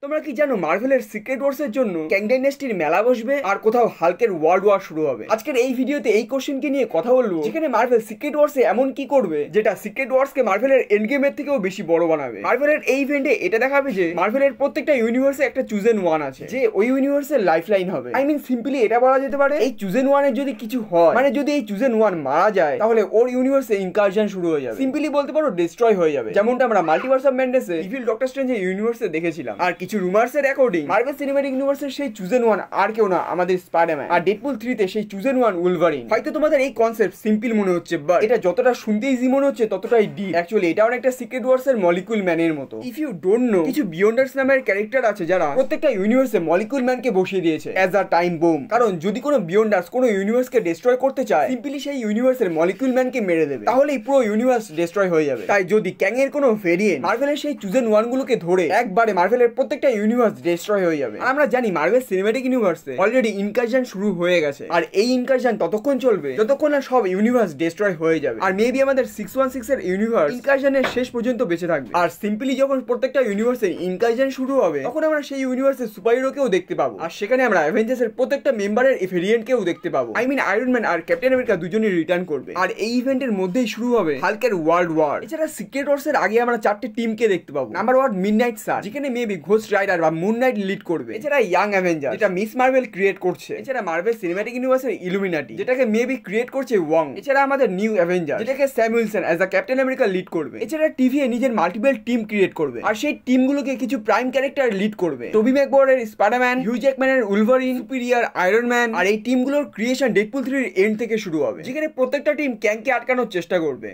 তোমরা কি জানো মার্ভেলের সিক্রেট ওয়ার্স এর জন্য ক্যাং ডাইনেস্টির মেলা বসবে আর কোথাও হাল্কের ওয়ার্ল্ড ওয়ার শুরু হবে। আজকের এই ভিডিওতে এই কোশ্চেনকে নিয়ে কথা বলবো, যেখানে মার্ভেল সিক্রেট ওয়ার্স এ এমন কি করবে যেটা সিক্রেট ওয়ার্স কে মার্ভেলের এন্ড গেমের থেকেও বেশি বড় বানাবে। মার্ভেলের এই ইভেন্টে এটা দেখাবে যে মার্ভেলের প্রত্যেকটা ইউনিভার্সে একটা চুজেন ওয়ান আছে, যে ওই ইউনিভার্সের লাইফলাইন হবে। আই মিন সিম্পলি এটা বলা যেতে পারে, এই চুজেন ওয়ানের যদি কিছু হয়, মানে যদি এই চুজেন ওয়ান মারা যায়, তাহলে ওর ইউনিভার্সে ইনকারশন শুরু হয়ে যাবে। সিম্পলি বলতে পারো ডিস্ট্রয় হয়ে যাবে, যেমনটা আমরা মাল্টিভার্স অফ ম্যাডনেসে ইভিল ডক্টর স্ট্রেঞ্জের ইউনিভার্সে দেখেছিলাম। আর কিছু রুমার্সের অ্যাকর্ডিং মার্ভেল সিনেম্যাটিক ইউনিভার্সের সেই চুজেন ওয়ান আর কেউ না, আমাদের স্পাইডারম্যান। আর ডেডপুল 3 তে সেই চুজেন ওয়ান উলভারিন। হয়তো তোমাদের এই কনসেপ্ট সিম্পল মনে হচ্ছে, বাট এটা যতটা শুনতে ইজি মনে হচ্ছে ততটাই ডিপ। অ্যাকচুয়ালি এটা অনেকটা সিক্রেট ওয়ার্স এর মলিকুল ম্যানের মতো। ইফ ইউ ডোন্ট নো, কিছু বিয়ন্ডার্স নামের ক্যারেক্টার আছে যারা প্রত্যেকটা ইউনিভার্সে মলিকুল ম্যানকে বসিয়ে দিয়েছে অ্যাজ আ টাইম বোম। কারণ যদি কোনো বিয়ন্ডার্স কোনো ইউনিভার্সকে ডিস্ট্রয় করতে চায়, সিম্পলি সেই ইউনিভার্সের মলিকুল ম্যানকে মেরে দেবে, তাহলে পুরো ইউনিভার্স ডিস্ট্রয় হয়ে যাবে। তাই যদি ক্যাং এর কোনো ভেরিয়েন্ট মার্ভেলের সেই চুজেন ওয়ান গুলোকে ধরে, একবারে মার্ভেলের প্রত্যেকটা ইউনিভার্স ডিস্ট্রয় হয়ে যাবে। আমরা জানি মার্ভেল সিনেম্যাটিক ইউনিভার্সে অলরেডি ইনকারশন শুরু হয়ে গেছে, আর এই ইনকারশন ততক্ষণ চলবে যতক্ষণ না সব ইউনিভার্স ডিস্ট্রয় হয়ে যাবে। আর মেবি আমাদের 616 এর ইউনিভার্স ইনকারশনের শেষ পর্যন্ত বেঁচে থাকবে। আর সিম্পলি যখন প্রত্যেকটা ইউনিভার্সে ইনকারশন শুরু হবে, তখন আমরা সেই ইউনিভার্সে সুপারহিরোকেও দেখতে পাবো। আর সেখানে আমরা অ্যাভেঞ্জার্স এর প্রত্যেকটা মেম্বারের ভেরিয়েন্টকেও দেখতে পাবো। আই মিন আয়রন ম্যান আর ক্যাপ্টেন আমেরিকা দুজনেই রিটার্ন করবে। আর এই ইভেন্টের মধ্যেই শুরু হবে হাল্কের ওয়ার্ল্ড ওয়ার। এছাড়া সিক্রেট ওয়ার্স এর আগে আমরা 4টে টিমকে দেখতে পাবো। নাম্বার 1 মিডনাইট সান, যেখানে মেবি ঘোস্ট রাইডার বা মুন নাইট লিড করবে। এছাড়া ইয়াং অ্যাভেঞ্জার, যেটা মিস মার্ভেল ক্রিয়েট করছে। এছাড়া মার্ভেল সিনেম্যাটিক ইউনিভার্সের ইলুমিনাটি, যেটাকে মেবি ক্রিয়েট করছে ওয়াং। এছাড়া আমাদের নিউ অ্যাভেঞ্জার, যেটাকে Sam Wilson as a captain America lead করবে। এছাড়া টিভিএ নিজের মাল্টিপল টিম ক্রিয়েট করবে, আর সেই টিমগুলোকে কিছু প্রাইম ক্যারেক্টার লিড করবে। টবি ম্যাকগুয়ারের স্পাইডারম্যান, হিউ জ্যাকম্যানের উলভারিন, সুপিরিয়র আয়রন ম্যান। আর এই টিমগুলোর ক্রিয়েশন ডেডপুল 3 এর এন্ড থেকে শুরু হবে, যেখানে প্রত্যেকটা টিম ক্যাংকে আটকানোর চেষ্টা করবে।